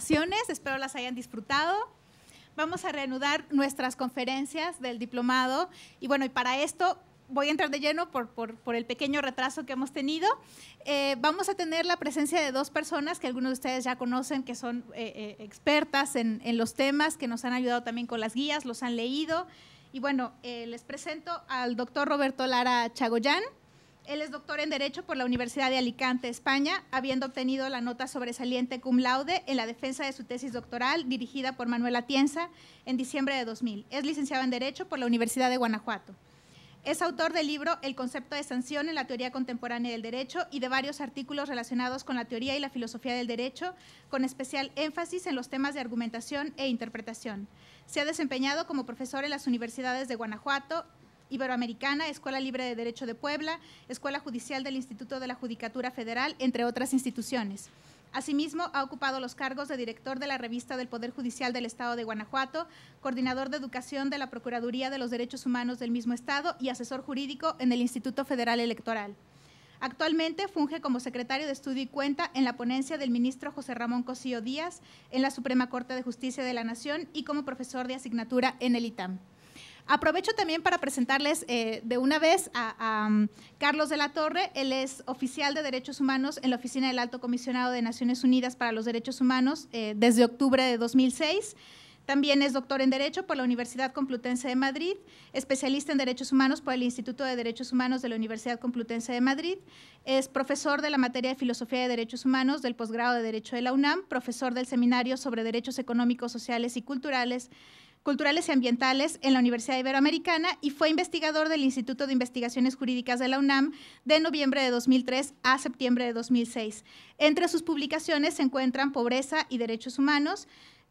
vacaciones, espero las hayan disfrutado. Vamos a reanudar nuestras conferencias del diplomado y bueno, y para esto voy a entrar de lleno por el pequeño retraso que hemos tenido. Vamos a tener la presencia de dos personas que algunos de ustedes ya conocen, que son expertas en los temas, que nos han ayudado también con las guías, los han leído. Y bueno, les presento al doctor Roberto Lara Chagoyán. Él es doctor en Derecho por la Universidad de Alicante, España, habiendo obtenido la nota sobresaliente cum laude en la defensa de su tesis doctoral dirigida por Manuel Atienza en diciembre de 2000. Es licenciado en Derecho por la Universidad de Guanajuato. Es autor del libro El concepto de sanción en la teoría contemporánea del derecho y de varios artículos relacionados con la teoría y la filosofía del derecho, con especial énfasis en los temas de argumentación e interpretación. Se ha desempeñado como profesor en las universidades de Guanajuato, Iberoamericana, Escuela Libre de Derecho de Puebla, Escuela Judicial del Instituto de la Judicatura Federal, entre otras instituciones. Asimismo, ha ocupado los cargos de director de la Revista del Poder Judicial del Estado de Guanajuato, coordinador de educación de la Procuraduría de los Derechos Humanos del mismo Estado y asesor jurídico en el Instituto Federal Electoral. Actualmente funge como secretario de Estudio y Cuenta en la ponencia del ministro José Ramón Cosío Díaz en la Suprema Corte de Justicia de la Nación y como profesor de asignatura en el ITAM. Aprovecho también para presentarles de una vez a Carlos de la Torre. Él es oficial de Derechos Humanos en la Oficina del Alto Comisionado de Naciones Unidas para los Derechos Humanos desde octubre de 2006. También es doctor en Derecho por la Universidad Complutense de Madrid, especialista en Derechos Humanos por el Instituto de Derechos Humanos de la Universidad Complutense de Madrid. Es profesor de la materia de Filosofía de Derechos Humanos del posgrado de Derecho de la UNAM, profesor del Seminario sobre Derechos Económicos, Sociales y Culturales y Ambientales en la Universidad Iberoamericana y fue investigador del Instituto de Investigaciones Jurídicas de la UNAM de noviembre de 2003 a septiembre de 2006. Entre sus publicaciones se encuentran Pobreza y Derechos Humanos,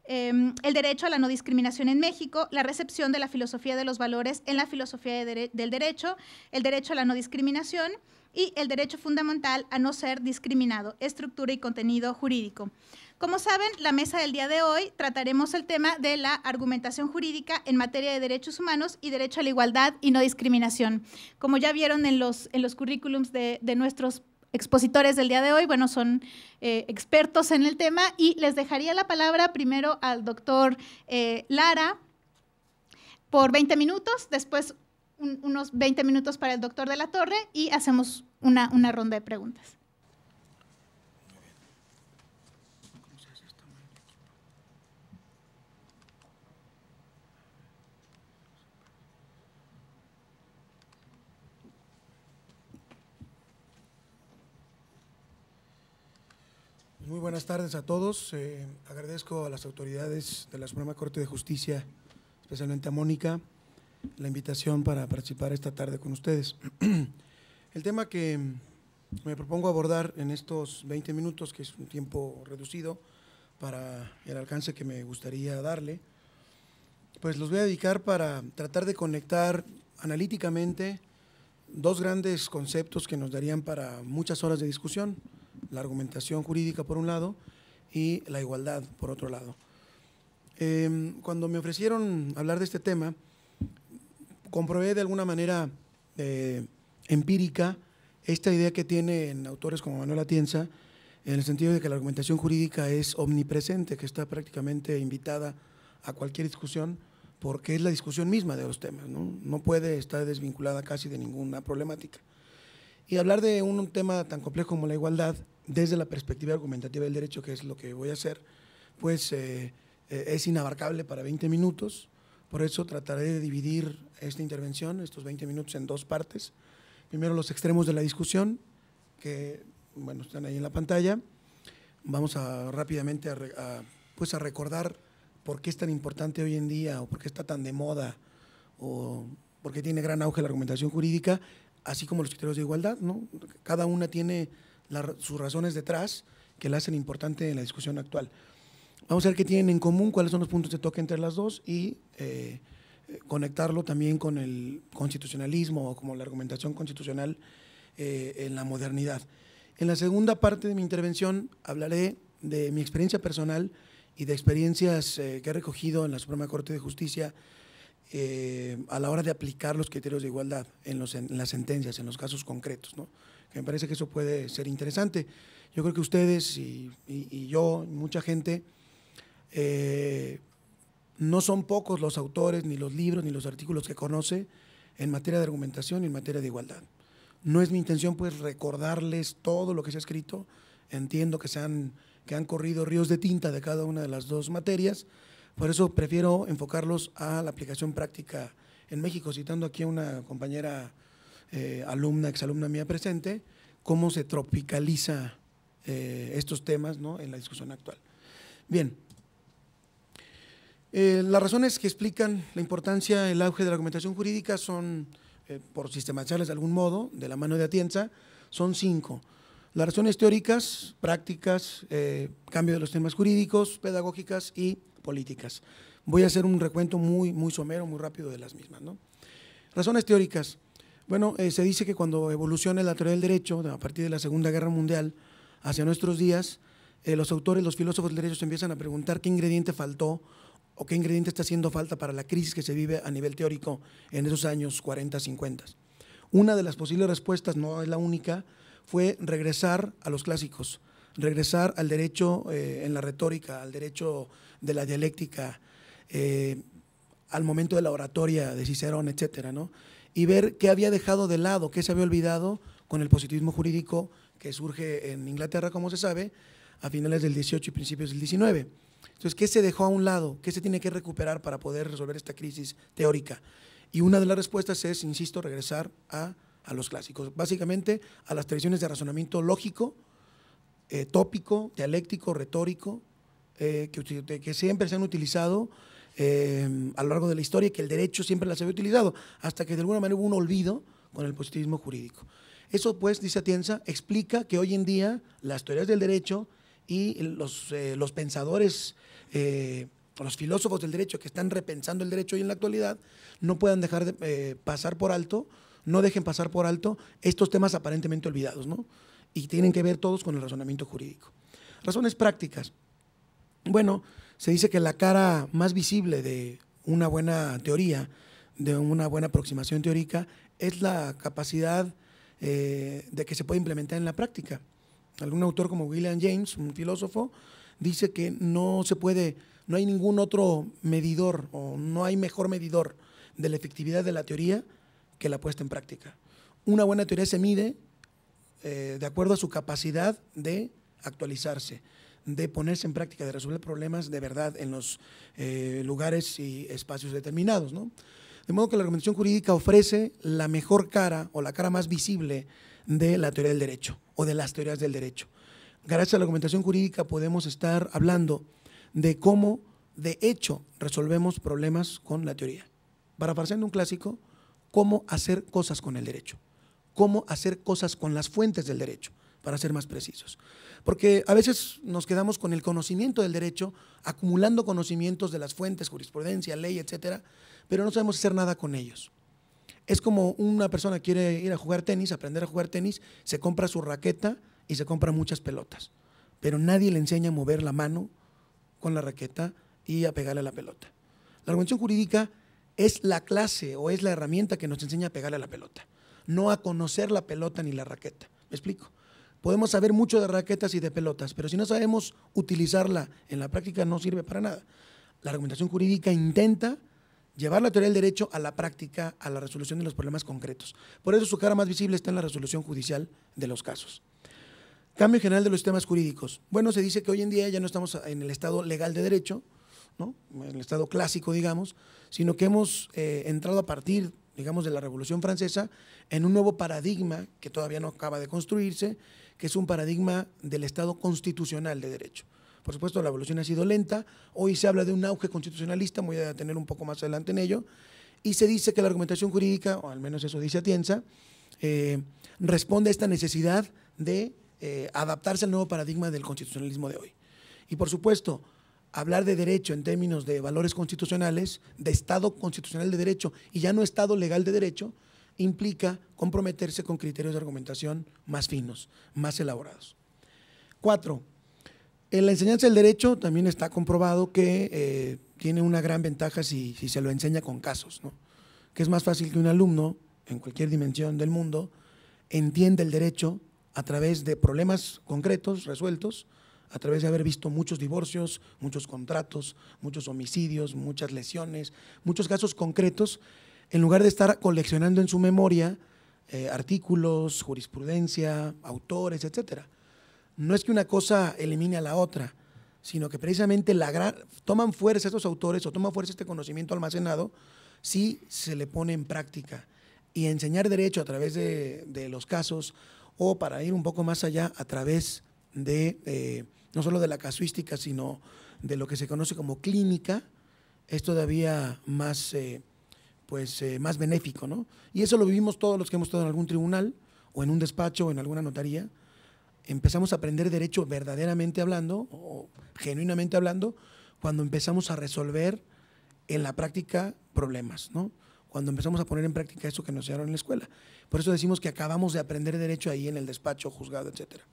el derecho a la no discriminación en México, la recepción de la filosofía de los valores en la filosofía del derecho, el derecho a la no discriminación y el derecho fundamental a no ser discriminado, estructura y contenido jurídico. Como saben, la mesa del día de hoy trataremos el tema de la argumentación jurídica en materia de derechos humanos y derecho a la igualdad y no discriminación. Como ya vieron en los currículums de nuestros expositores del día de hoy, bueno, son expertos en el tema y les dejaría la palabra primero al doctor Lara por 20 minutos, después unos 20 minutos para el doctor de la Torre y hacemos una ronda de preguntas. Muy buenas tardes a todos. Agradezco a las autoridades de la Suprema Corte de Justicia, especialmente a Mónica, la invitación para participar esta tarde con ustedes. El tema que me propongo abordar en estos 20 minutos, que es un tiempo reducido para el alcance que me gustaría darle, pues los voy a dedicar para tratar de conectar analíticamente dos grandes conceptos que nos darían para muchas horas de discusión: la argumentación jurídica por un lado y la igualdad por otro lado. Cuando me ofrecieron hablar de este tema, comprobé de alguna manera empírica esta idea que tienen autores como Manuel Atienza, en el sentido de que la argumentación jurídica es omnipresente, que está prácticamente invitada a cualquier discusión, porque es la discusión misma de los temas, ¿no? No puede estar desvinculada casi de ninguna problemática. Y hablar de un tema tan complejo como la igualdad desde la perspectiva argumentativa del derecho, que es lo que voy a hacer, pues es inabarcable para 20 minutos. Por eso trataré de dividir esta intervención, estos 20 minutos, en dos partes. Primero, los extremos de la discusión, que bueno, están ahí en la pantalla. Vamos a rápidamente pues a recordar por qué es tan importante hoy en día, o por qué está tan de moda, o por qué tiene gran auge la argumentación jurídica, así como los criterios de igualdad, ¿no? Cada una tiene sus razones detrás que la hacen importante en la discusión actual. Vamos a ver qué tienen en común, cuáles son los puntos de toque entre las dos y conectarlo también con el constitucionalismo o como la argumentación constitucional en la modernidad. En la segunda parte de mi intervención hablaré de mi experiencia personal y de experiencias que he recogido en la Suprema Corte de Justicia a la hora de aplicar los criterios de igualdad en las sentencias, en los casos concretos, ¿no? Que me parece que eso puede ser interesante. Yo creo que ustedes y yo, mucha gente, No son pocos los autores, ni los libros, ni los artículos que conoce en materia de argumentación y en materia de igualdad. No es mi intención, pues, recordarles todo lo que se ha escrito. Entiendo que han corrido ríos de tinta de cada una de las dos materias, por eso prefiero enfocarlos a la aplicación práctica en México, citando aquí a una compañera alumna, exalumna mía presente, cómo se tropicaliza estos temas, ¿no?, en la discusión actual. Bien. Las razones que explican la importancia, el auge de la argumentación jurídica son, por sistematizarles de algún modo, de la mano de Atienza, son 5. Las razones teóricas, prácticas, cambio de los temas jurídicos, pedagógicas y políticas. Voy a hacer un recuento muy somero, muy rápido de las mismas, ¿no? Razones teóricas. Bueno, se dice que cuando evoluciona la teoría del derecho, a partir de la Segunda Guerra Mundial hacia nuestros días, los autores, los filósofos del derecho se empiezan a preguntar qué ingrediente faltó o qué ingrediente está haciendo falta para la crisis que se vive a nivel teórico en esos años 40, 50. Una de las posibles respuestas, no es la única, fue regresar a los clásicos, regresar al derecho en la retórica, al derecho de la dialéctica, al momento de la oratoria de Cicerón, etcétera, ¿no? Y ver qué había dejado de lado, qué se había olvidado con el positivismo jurídico que surge en Inglaterra, como se sabe, a finales del 18 y principios del 19. Entonces, ¿qué se dejó a un lado? ¿Qué se tiene que recuperar para poder resolver esta crisis teórica? Y una de las respuestas es, insisto, regresar a los clásicos, básicamente a las tradiciones de razonamiento lógico, tópico, dialéctico, retórico, que siempre se han utilizado a lo largo de la historia y que el derecho siempre las había utilizado, hasta que de alguna manera hubo un olvido con el positivismo jurídico. Eso, pues, dice Atienza, explica que hoy en día las teorías del derecho y los pensadores, los filósofos del derecho que están repensando el derecho hoy en la actualidad, no puedan dejar de pasar por alto, no dejen pasar por alto estos temas aparentemente olvidados, ¿no? Y tienen que ver todos con el razonamiento jurídico. Razones prácticas. Bueno, se dice que la cara más visible de una buena teoría, de una buena aproximación teórica, es la capacidad de que se puede implementar en la práctica. Algún autor como William James, un filósofo, dice que no hay ningún otro medidor o no hay mejor medidor de la efectividad de la teoría que la puesta en práctica. Una buena teoría se mide de acuerdo a su capacidad de actualizarse, de ponerse en práctica, de resolver problemas de verdad en los lugares y espacios determinados, ¿no? De modo que la argumentación jurídica ofrece la mejor cara o la cara más visible de la teoría del derecho o de las teorías del derecho. Gracias a la argumentación jurídica podemos estar hablando de cómo, de hecho, resolvemos problemas con la teoría. Parafraseando un clásico, cómo hacer cosas con el derecho, cómo hacer cosas con las fuentes del derecho, para ser más precisos. Porque a veces nos quedamos con el conocimiento del derecho, acumulando conocimientos de las fuentes, jurisprudencia, ley, etcétera, pero no sabemos hacer nada con ellos. Es como una persona quiere ir a jugar tenis, aprender a jugar tenis, se compra su raqueta y se compra muchas pelotas, pero nadie le enseña a mover la mano con la raqueta y a pegarle a la pelota. La argumentación jurídica es la clase o es la herramienta que nos enseña a pegarle a la pelota, no a conocer la pelota ni la raqueta. ¿Me explico? Podemos saber mucho de raquetas y de pelotas, pero si no sabemos utilizarla en la práctica no sirve para nada. La argumentación jurídica intenta llevar la teoría del derecho a la práctica, a la resolución de los problemas concretos. Por eso su cara más visible está en la resolución judicial de los casos. Cambio general de los sistemas jurídicos. Bueno, se dice que hoy en día ya no estamos en el estado legal de derecho, ¿no?, en el estado clásico, digamos, sino que hemos entrado a partir, digamos, de la Revolución Francesa en un nuevo paradigma que todavía no acaba de construirse, que es un paradigma del Estado constitucional de derecho. Por supuesto, la evolución ha sido lenta, hoy se habla de un auge constitucionalista, voy a detener un poco más adelante en ello, y se dice que la argumentación jurídica, o al menos eso dice Atienza, responde a esta necesidad de adaptarse al nuevo paradigma del constitucionalismo de hoy. Y por supuesto, hablar de derecho en términos de valores constitucionales, de Estado constitucional de derecho y ya no Estado legal de derecho, implica comprometerse con criterios de argumentación más finos, más elaborados. 4. En la enseñanza del derecho también está comprobado que tiene una gran ventaja si se lo enseña con casos, ¿no?, que es más fácil que un alumno en cualquier dimensión del mundo entienda el derecho a través de problemas concretos resueltos, a través de haber visto muchos divorcios, muchos contratos, muchos homicidios, muchas lesiones, muchos casos concretos, en lugar de estar coleccionando en su memoria artículos, jurisprudencia, autores, etcétera. No es que una cosa elimine a la otra, sino que precisamente toman fuerza estos autores o toman fuerza este conocimiento almacenado si se le pone en práctica. Y enseñar derecho a través de los casos, o para ir un poco más allá, a través de no solo de la casuística, sino de lo que se conoce como clínica, es todavía más, más benéfico, ¿no? Y eso lo vivimos todos los que hemos estado en algún tribunal, o en un despacho, o en alguna notaría. Empezamos a aprender derecho verdaderamente hablando, o genuinamente hablando, cuando empezamos a resolver en la práctica problemas, ¿no? Cuando empezamos a poner en práctica eso que nos enseñaron en la escuela. Por eso decimos que acabamos de aprender derecho ahí en el despacho, juzgado, etcétera.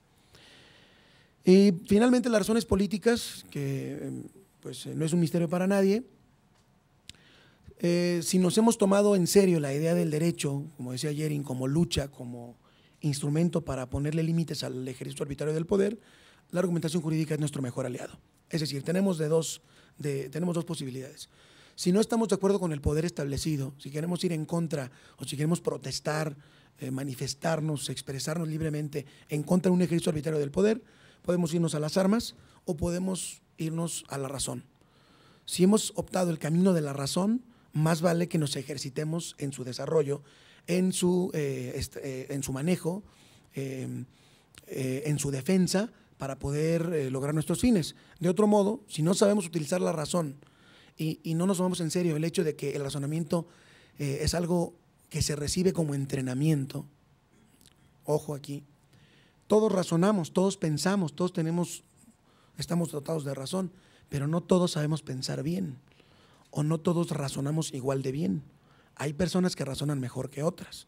Y finalmente, las razones políticas, que pues no es un misterio para nadie. Si nos hemos tomado en serio la idea del derecho, como decía Jering, como lucha, como instrumento para ponerle límites al ejercicio arbitrario del poder, la argumentación jurídica es nuestro mejor aliado. Es decir, tenemos dos posibilidades. Si no estamos de acuerdo con el poder establecido, si queremos ir en contra o si queremos protestar, manifestarnos, expresarnos libremente en contra de un ejercicio arbitrario del poder, podemos irnos a las armas o podemos irnos a la razón. Si hemos optado el camino de la razón, más vale que nos ejercitemos en su desarrollo, en su manejo, en su defensa, para poder lograr nuestros fines. De otro modo, si no sabemos utilizar la razón y no nos tomamos en serio el hecho de que el razonamiento es algo que se recibe como entrenamiento, ojo aquí, todos razonamos, todos pensamos, estamos dotados de razón, pero no todos sabemos pensar bien, o no todos razonamos igual de bien. Hay personas que razonan mejor que otras.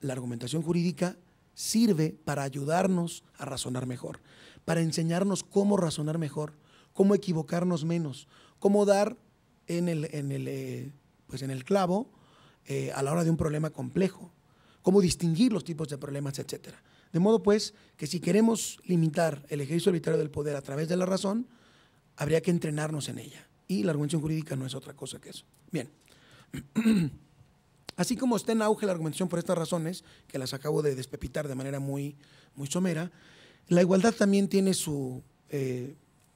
La argumentación jurídica sirve para ayudarnos a razonar mejor, para enseñarnos cómo razonar mejor, cómo equivocarnos menos, cómo dar en el clavo a la hora de un problema complejo, cómo distinguir los tipos de problemas, etcétera. De modo pues que si queremos limitar el ejercicio arbitrario del poder a través de la razón, habría que entrenarnos en ella. Y la argumentación jurídica no es otra cosa que eso. Bien. Así como está en auge la argumentación por estas razones, que las acabo de despepitar de manera muy, muy somera, la igualdad también tiene su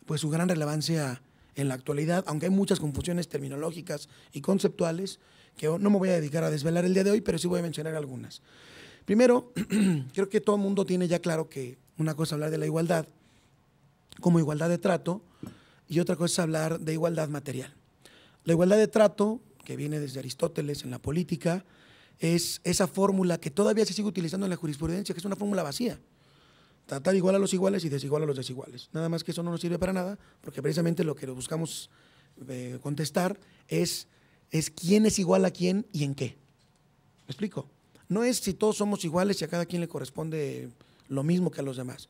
gran relevancia en la actualidad, aunque hay muchas confusiones terminológicas y conceptuales que no me voy a dedicar a desvelar el día de hoy, pero sí voy a mencionar algunas. Primero, creo que todo el mundo tiene ya claro que una cosa es hablar de la igualdad como igualdad de trato y otra cosa es hablar de igualdad material. La igualdad de trato, que viene desde Aristóteles en la política, es esa fórmula que todavía se sigue utilizando en la jurisprudencia, que es una fórmula vacía. Tratar igual a los iguales y desigual a los desiguales. Nada más que eso no nos sirve para nada, porque precisamente lo que buscamos contestar es quién es igual a quién y en qué. ¿Me explico? No es si todos somos iguales y a cada quien le corresponde lo mismo que a los demás,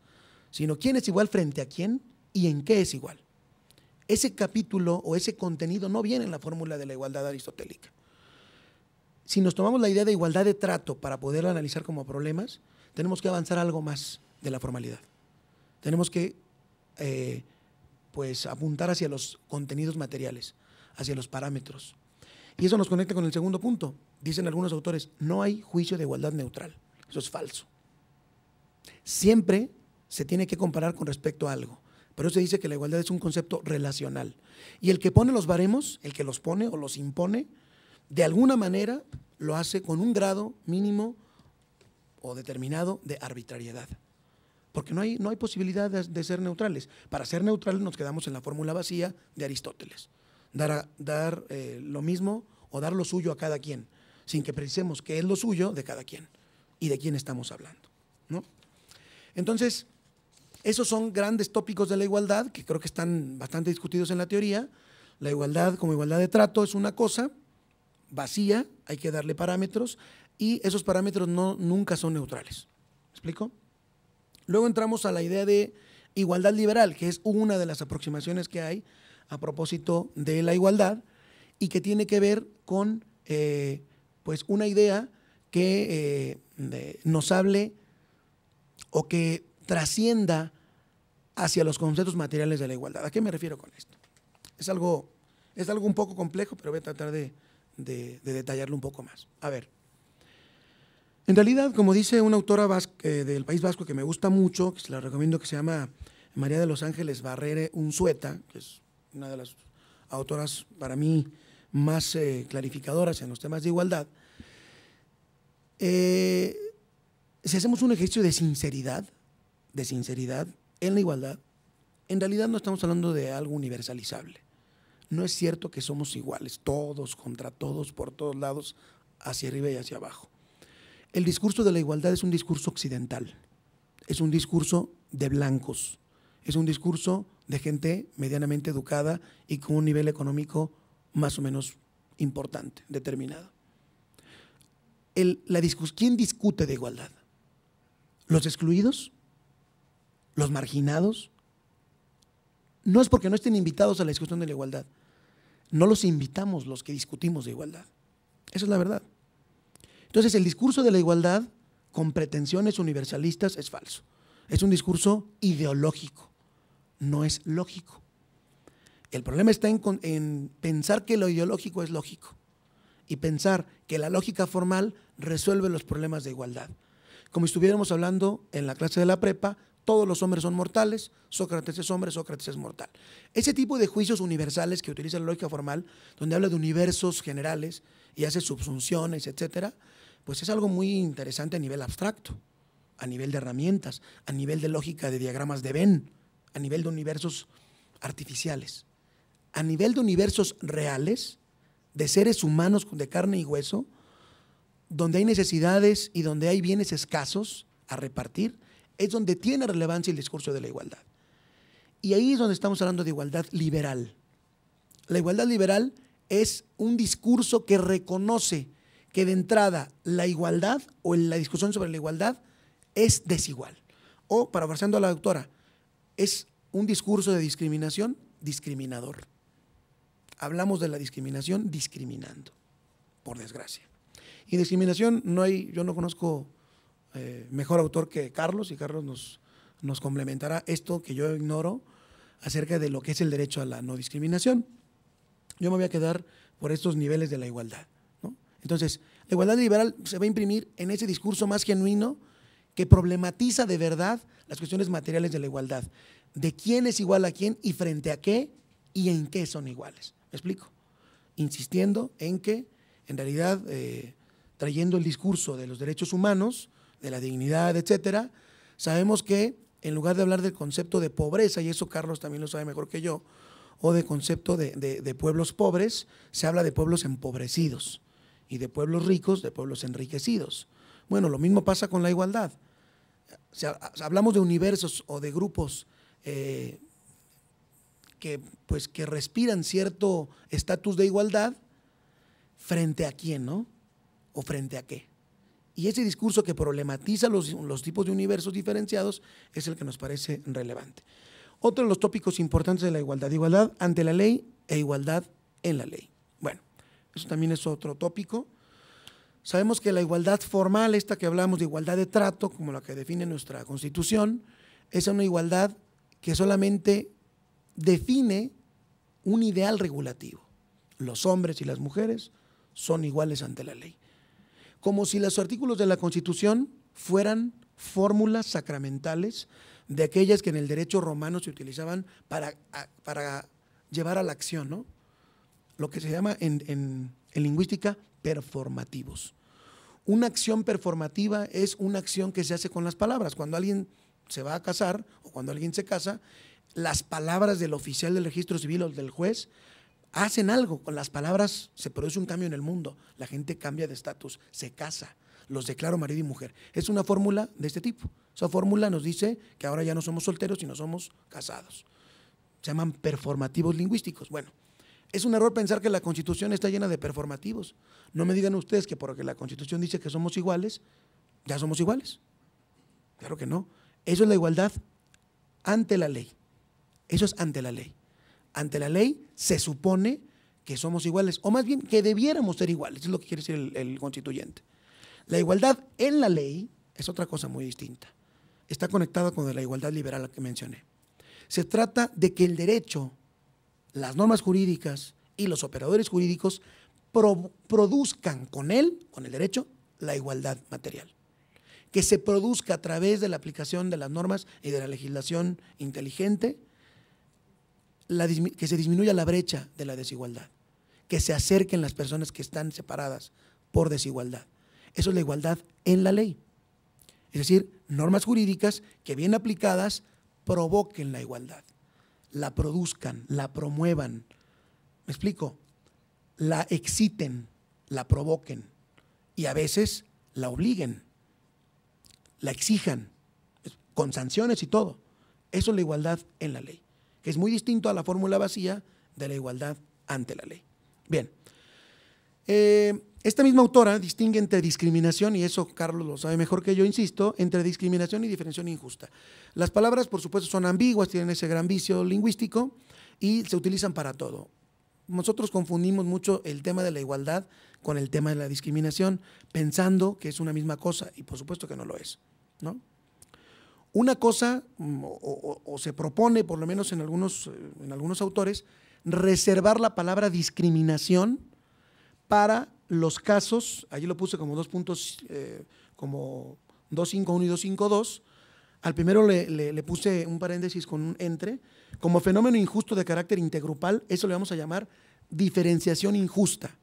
sino quién es igual frente a quién y en qué es igual. Ese capítulo o ese contenido no viene en la fórmula de la igualdad aristotélica. Si nos tomamos la idea de igualdad de trato para poder analizar como problemas, tenemos que avanzar algo más de la formalidad. Tenemos que apuntar hacia los contenidos materiales, hacia los parámetros. Y eso nos conecta con el segundo punto. Dicen algunos autores, no hay juicio de igualdad neutral. Eso es falso. Siempre se tiene que comparar con respecto a algo. Pero se dice que la igualdad es un concepto relacional. Y el que pone los baremos, el que los pone o los impone, de alguna manera lo hace con un grado mínimo o determinado de arbitrariedad. Porque no hay posibilidad de ser neutrales. Para ser neutrales nos quedamos en la fórmula vacía de Aristóteles. Dar lo mismo o dar lo suyo a cada quien, sin que precisemos qué es lo suyo de cada quien y de quién estamos hablando, ¿no? Entonces, esos son grandes tópicos de la igualdad que creo que están bastante discutidos en la teoría. La igualdad como igualdad de trato es una cosa vacía, hay que darle parámetros y esos parámetros nunca son neutrales. ¿Me explico? Luego entramos a la idea de igualdad liberal, que es una de las aproximaciones que hay a propósito de la igualdad y que tiene que ver con una idea que nos hable o que trascienda hacia los conceptos materiales de la igualdad. ¿A qué me refiero con esto? Es algo un poco complejo, pero voy a tratar de detallarlo un poco más. A ver, en realidad, como dice una autora del País Vasco que me gusta mucho, que se la recomiendo, que se llama María de los Ángeles Barrere Unzueta, que es una de las autoras para mí más clarificadoras en los temas de igualdad, si hacemos un ejercicio de sinceridad en la igualdad, en realidad no estamos hablando de algo universalizable. No es cierto que somos iguales, todos contra todos, por todos lados, hacia arriba y hacia abajo. El discurso de la igualdad es un discurso occidental, es un discurso de blancos, es un discurso de gente medianamente educada y con un nivel económico más o menos importante, determinado. ¿Quién discute de igualdad? ¿Los excluidos? ¿Los marginados? No es porque no estén invitados a la discusión de la igualdad, no los invitamos los que discutimos de igualdad. Esa es la verdad. Entonces, el discurso de la igualdad con pretensiones universalistas es falso. Es un discurso ideológico, no es lógico. El problema está en pensar que lo ideológico es lógico y pensar que la lógica formal resuelve los problemas de igualdad. Como si estuviéramos hablando en la clase de la prepa, todos los hombres son mortales, Sócrates es hombre, Sócrates es mortal. Ese tipo de juicios universales que utiliza la lógica formal, donde habla de universos generales y hace subsunciones, etcétera, pues es algo muy interesante a nivel abstracto, a nivel de herramientas, a nivel de lógica de diagramas de Venn, a nivel de universos artificiales. A nivel de universos reales, de seres humanos de carne y hueso, donde hay necesidades y donde hay bienes escasos a repartir, es donde tiene relevancia el discurso de la igualdad. Y ahí es donde estamos hablando de igualdad liberal. La igualdad liberal es un discurso que reconoce que de entrada la igualdad o la discusión sobre la igualdad es desigual. O, parafraseando a la doctora, es un discurso de discriminación discriminador. Hablamos de la discriminación discriminando, por desgracia. Y discriminación yo no conozco mejor autor que Carlos, y Carlos nos complementará esto que yo ignoro acerca de lo que es el derecho a la no discriminación. Yo me voy a quedar por estos niveles de la igualdad, ¿no? Entonces, la igualdad liberal se va a imprimir en ese discurso más genuino que problematiza de verdad las cuestiones materiales de la igualdad, de quién es igual a quién y frente a qué y en qué son iguales. ¿Me explico? Insistiendo en que, en realidad, trayendo el discurso de los derechos humanos, de la dignidad, etcétera, sabemos que en lugar de hablar del concepto de pobreza, y eso Carlos también lo sabe mejor que yo, o de concepto de pueblos pobres, se habla de pueblos empobrecidos, y de pueblos ricos, de pueblos enriquecidos. Bueno, lo mismo pasa con la igualdad. O sea, hablamos de universos o de grupos que respiran cierto estatus de igualdad, ¿frente a quién, no? ¿O frente a qué? Y ese discurso que problematiza los tipos de universos diferenciados es el que nos parece relevante. Otro de los tópicos importantes de la igualdad: igualdad ante la ley e igualdad en la ley. Bueno, eso también es otro tópico. Sabemos que la igualdad formal, esta que hablamos de igualdad de trato, como la que define nuestra Constitución, es una igualdad que solamente define un ideal regulativo. Los hombres y las mujeres son iguales ante la ley. Como si los artículos de la Constitución fueran fórmulas sacramentales de aquellas que en el derecho romano se utilizaban para llevar a la acción, ¿no? Lo que se llama en lingüística performativos. Una acción performativa es una acción que se hace con las palabras. Cuando alguien se va a casar o cuando alguien se casa, las palabras del oficial del registro civil o del juez hacen algo. Con las palabras se produce un cambio en el mundo. La gente cambia de estatus, se casa, los declaro marido y mujer. Es una fórmula de este tipo. Esa fórmula nos dice que ahora ya no somos solteros, sino somos casados. Se llaman performativos lingüísticos. Bueno, es un error pensar que la Constitución está llena de performativos. No me digan ustedes que porque la Constitución dice que somos iguales, ya somos iguales. Claro que no. Eso es la igualdad ante la ley. Eso es ante la ley. Ante la ley se supone que somos iguales, o más bien que debiéramos ser iguales, es lo que quiere decir el constituyente. La igualdad en la ley es otra cosa muy distinta. Está conectada con la igualdad liberal que mencioné. Se trata de que el derecho, las normas jurídicas y los operadores jurídicos produzcan con el derecho, la igualdad material. Que se produzca a través de la aplicación de las normas y de la legislación inteligente, que se disminuya la brecha de la desigualdad, que se acerquen las personas que están separadas por desigualdad. Eso es la igualdad en la ley. Es decir, normas jurídicas que bien aplicadas provoquen la igualdad, la produzcan, la promuevan. ¿Me explico? La exciten, la provoquen y a veces la obliguen, la exijan, con sanciones y todo. Eso es la igualdad en la ley, que es muy distinto a la fórmula vacía de la igualdad ante la ley. Bien, esta misma autora distingue entre discriminación, y eso Carlos lo sabe mejor que yo, insisto, entre discriminación y diferenciación injusta. Las palabras, por supuesto, son ambiguas, tienen ese gran vicio lingüístico y se utilizan para todo. Nosotros confundimos mucho el tema de la igualdad con el tema de la discriminación, pensando que es una misma cosa, y por supuesto que no lo es, ¿no? Una cosa, o se propone, por lo menos en algunos autores, reservar la palabra discriminación para los casos, allí lo puse como 2 puntos, como 251 y 252, al primero le puse un paréntesis con un entre, como fenómeno injusto de carácter intergrupal, eso le vamos a llamar diferenciación injusta.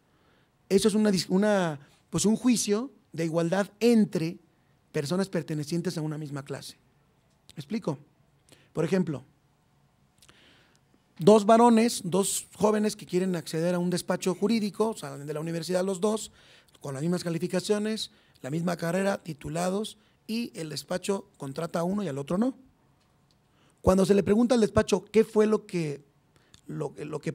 Eso es un juicio de igualdad entre personas pertenecientes a una misma clase. ¿Me explico? Por ejemplo, 2 varones, 2 jóvenes que quieren acceder a un despacho jurídico, salen de la universidad los 2, con las mismas calificaciones, la misma carrera, titulados, y el despacho contrata a uno y al otro no. Cuando se le pregunta al despacho qué fue lo que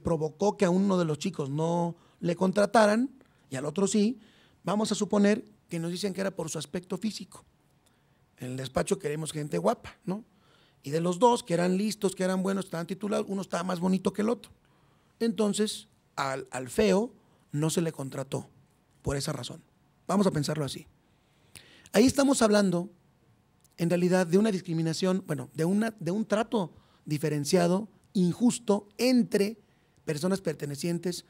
provocó que a uno de los chicos no le contrataran y al otro sí, vamos a suponer que nos dicen que era por su aspecto físico. En el despacho queremos gente guapa, ¿no? Y de los 2 que eran listos, que eran buenos, estaban titulados, uno estaba más bonito que el otro. Entonces, al feo no se le contrató por esa razón. Vamos a pensarlo así. Ahí estamos hablando, en realidad, de una discriminación, bueno, de un trato diferenciado, injusto, entre personas pertenecientes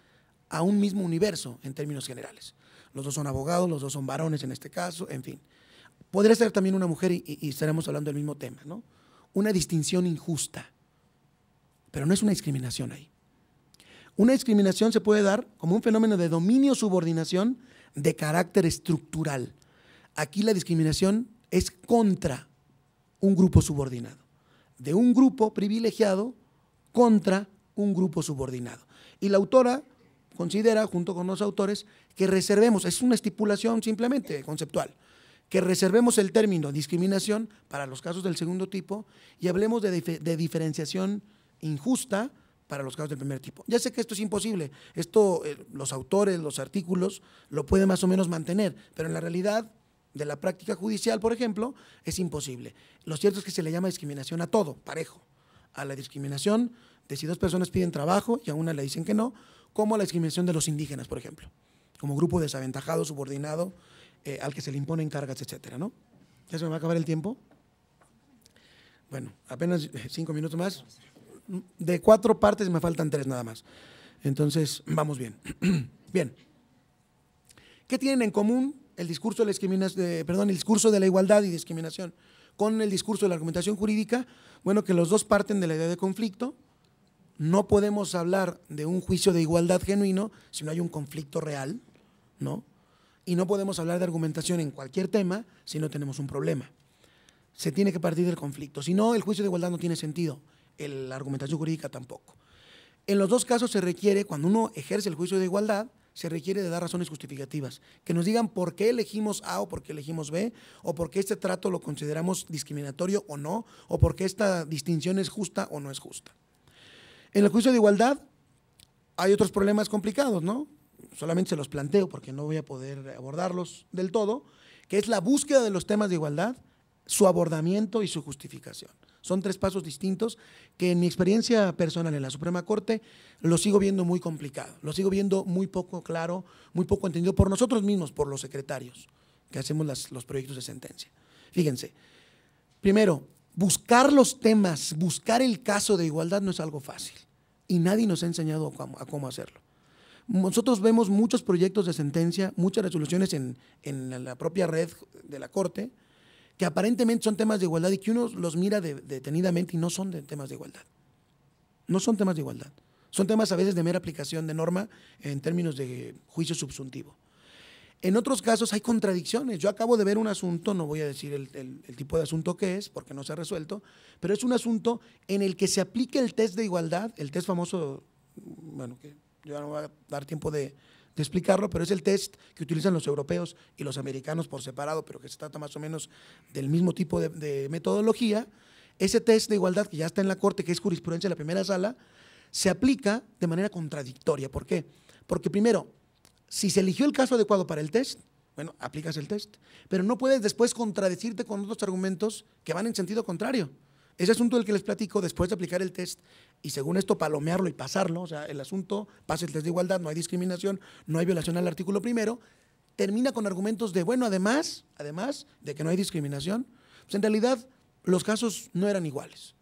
a un mismo universo, en términos generales. Los 2 son abogados, los 2 son varones en este caso, en fin. Podría ser también una mujer y estaremos hablando del mismo tema, ¿no? Una distinción injusta, pero no es una discriminación ahí. Una discriminación se puede dar como un fenómeno de dominio-subordinación de carácter estructural. Aquí la discriminación es contra un grupo subordinado, de un grupo privilegiado contra un grupo subordinado. Y la autora considera, junto con los autores, que reservemos, es una estipulación simplemente conceptual, que reservemos el término discriminación para los casos del segundo tipo y hablemos de diferenciación injusta para los casos del primer tipo. Ya sé que esto es imposible, esto los autores, los artículos lo pueden más o menos mantener, pero en la realidad de la práctica judicial, por ejemplo, es imposible. Lo cierto es que se le llama discriminación a todo, parejo. A la discriminación de si 2 personas piden trabajo y a una le dicen que no, como a la discriminación de los indígenas, por ejemplo, como grupo desaventajado, subordinado, al que se le imponen cargas, etcétera, ¿no? ¿Ya se me va a acabar el tiempo? Bueno, apenas 5 minutos más. De 4 partes me faltan 3 nada más. Entonces, vamos bien. Bien. ¿Qué tienen en común el discurso de la discriminación, el discurso de la igualdad y discriminación con el discurso de la argumentación jurídica? Bueno, que los 2 parten de la idea de conflicto. No podemos hablar de un juicio de igualdad genuino si no hay un conflicto real, ¿no? Y no podemos hablar de argumentación en cualquier tema si no tenemos un problema. Se tiene que partir del conflicto. Si no, el juicio de igualdad no tiene sentido, la argumentación jurídica tampoco. En los 2 casos se requiere, cuando uno ejerce el juicio de igualdad, se requiere de dar razones justificativas, que nos digan por qué elegimos A o por qué elegimos B, o por qué este trato lo consideramos discriminatorio o no, o por qué esta distinción es justa o no es justa. En el juicio de igualdad hay otros problemas complicados, ¿no? Solamente se los planteo porque no voy a poder abordarlos del todo, que es la búsqueda de los temas de igualdad, su abordamiento y su justificación. Son 3 pasos distintos que en mi experiencia personal en la Suprema Corte lo sigo viendo muy complicado, lo sigo viendo muy poco claro, muy poco entendido por nosotros mismos, por los secretarios que hacemos los proyectos de sentencia. Fíjense, primero, buscar los temas, buscar el caso de igualdad no es algo fácil y nadie nos ha enseñado a cómo hacerlo. Nosotros vemos muchos proyectos de sentencia, muchas resoluciones en la propia red de la Corte que aparentemente son temas de igualdad y que uno los mira detenidamente y no son temas de igualdad. No son temas de igualdad. Son temas a veces de mera aplicación de norma en términos de juicio subsuntivo. En otros casos hay contradicciones. Yo acabo de ver un asunto, no voy a decir el tipo de asunto que es, porque no se ha resuelto, pero es un asunto en el que se aplica el test de igualdad, el test famoso, bueno, que yo no voy a dar tiempo de explicarlo, pero es el test que utilizan los europeos y los americanos por separado, pero que se trata más o menos del mismo tipo de metodología. Ese test de igualdad que ya está en la Corte, que es jurisprudencia de la primera sala, se aplica de manera contradictoria. ¿Por qué? Porque primero, si se eligió el caso adecuado para el test, bueno, aplicas el test, pero no puedes después contradecirte con otros argumentos que van en sentido contrario. Ese asunto del que les platico, después de aplicar el test y según esto palomearlo y pasarlo, o sea, el asunto pasa el test de igualdad, no hay discriminación, no hay violación al artículo primero, termina con argumentos de, bueno, además de que no hay discriminación, pues en realidad los casos no eran iguales,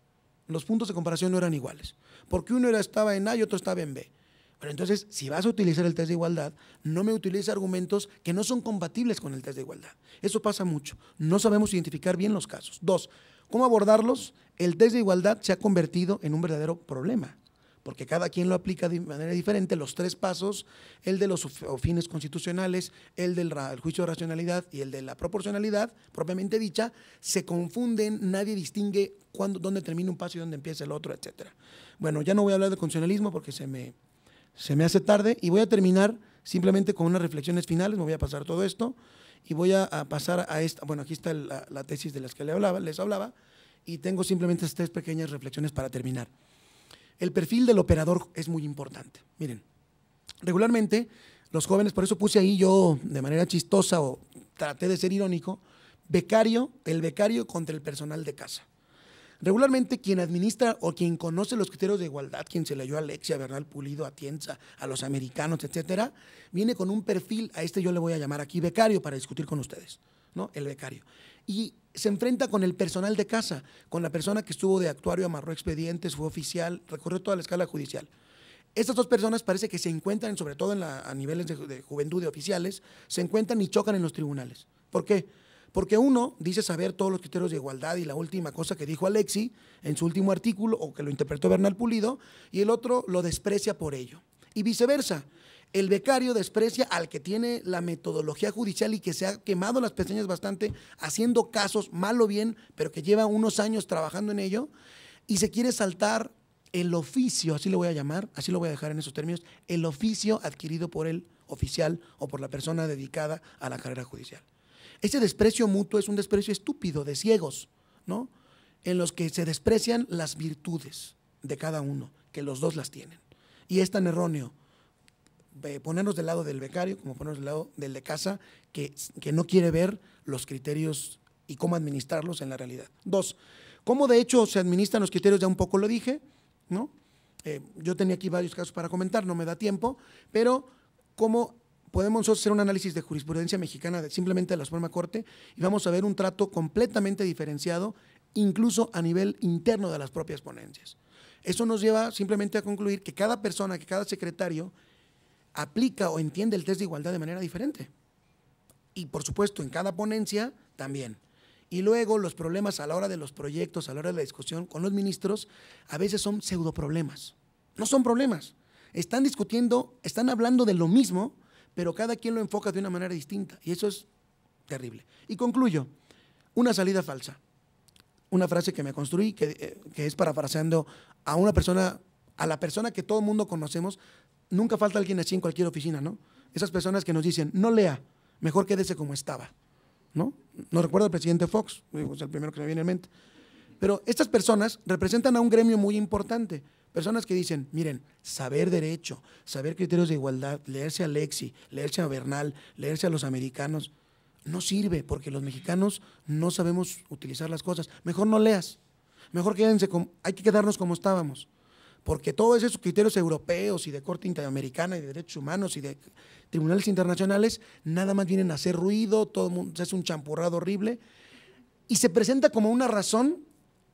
los puntos de comparación no eran iguales, porque uno estaba en A y otro estaba en B. Pero entonces, si vas a utilizar el test de igualdad, no me utilices argumentos que no son compatibles con el test de igualdad. Eso pasa mucho. No sabemos identificar bien los casos. 2, ¿cómo abordarlos? El test de igualdad se ha convertido en un verdadero problema, porque cada quien lo aplica de manera diferente. Los 3 pasos, el de los fines constitucionales, el del juicio de racionalidad y el de la proporcionalidad, propiamente dicha, se confunden, nadie distingue dónde termina un paso y dónde empieza el otro, etcétera. Bueno, ya no voy a hablar de constitucionalismo porque se me hace tarde y voy a terminar simplemente con unas reflexiones finales. Me voy a pasar todo esto y voy a pasar a esta. Bueno, aquí está la tesis de las que les hablaba y tengo simplemente estas 3 pequeñas reflexiones para terminar. El perfil del operador es muy importante. Miren, regularmente los jóvenes, por eso puse ahí yo de manera chistosa o traté de ser irónico, el becario contra el personal de casa. Regularmente quien administra o quien conoce los criterios de igualdad, quien se leyó a Alexia, a Bernal Pulido, a Tienza, a los americanos, etcétera, viene con un perfil, a este yo le voy a llamar aquí becario para discutir con ustedes, ¿no? El becario. Y se enfrenta con el personal de casa, con la persona que estuvo de actuario, amarró expedientes, fue oficial, recorrió toda la escala judicial. Estas 2 personas parece que se encuentran, sobre todo a niveles de juventud de oficiales, se encuentran y chocan en los tribunales. ¿Por qué? Porque uno dice saber todos los criterios de igualdad y la última cosa que dijo Alexi en su último artículo o que lo interpretó Bernal Pulido y el otro lo desprecia por ello. Y viceversa, el becario desprecia al que tiene la metodología judicial y que se ha quemado las pestañas bastante haciendo casos, mal o bien, pero que lleva unos años trabajando en ello y se quiere saltar el oficio, así lo voy a llamar, así lo voy a dejar en esos términos, el oficio adquirido por el oficial o por la persona dedicada a la carrera judicial. Ese desprecio mutuo es un desprecio estúpido, de ciegos, ¿no? En los que se desprecian las virtudes de cada uno, que los 2 las tienen. Y es tan erróneo ponernos del lado del becario como ponernos del lado del de casa, que no quiere ver los criterios y cómo administrarlos en la realidad. 2, cómo de hecho se administran los criterios, ya un poco lo dije, ¿no? Yo tenía aquí varios casos para comentar, no me da tiempo, pero cómo podemos nosotros hacer un análisis de jurisprudencia mexicana simplemente de la Suprema Corte y vamos a ver un trato completamente diferenciado, incluso a nivel interno de las propias ponencias. Eso nos lleva simplemente a concluir que cada persona, que cada secretario aplica o entiende el test de igualdad de manera diferente. Y por supuesto en cada ponencia también. Y luego los problemas a la hora de los proyectos, a la hora de la discusión con los ministros, a veces son pseudoproblemas. No son problemas. Están discutiendo, están hablando de lo mismo, pero cada quien lo enfoca de una manera distinta y eso es terrible. Y concluyo, una salida falsa, una frase que me construí, que es parafraseando a una persona, a la persona que todo el mundo conocemos. Nunca falta alguien así en cualquier oficina, ¿no? Esas personas que nos dicen, no lea, mejor quédese como estaba, ¿no? No recuerdo al presidente Fox, es el primero que me viene en mente. Pero estas personas representan a un gremio muy importante. Personas que dicen, miren, saber derecho, saber criterios de igualdad, leerse a Alexi, leerse a Bernal, leerse a los americanos, no sirve porque los mexicanos no sabemos utilizar las cosas. Mejor no leas, mejor quédense, hay que quedarnos como estábamos. Porque todos esos criterios europeos y de Corte Interamericana y de Derechos Humanos y de tribunales internacionales nada más vienen a hacer ruido, todo el mundo se hace un champurrado horrible y se presenta como una razón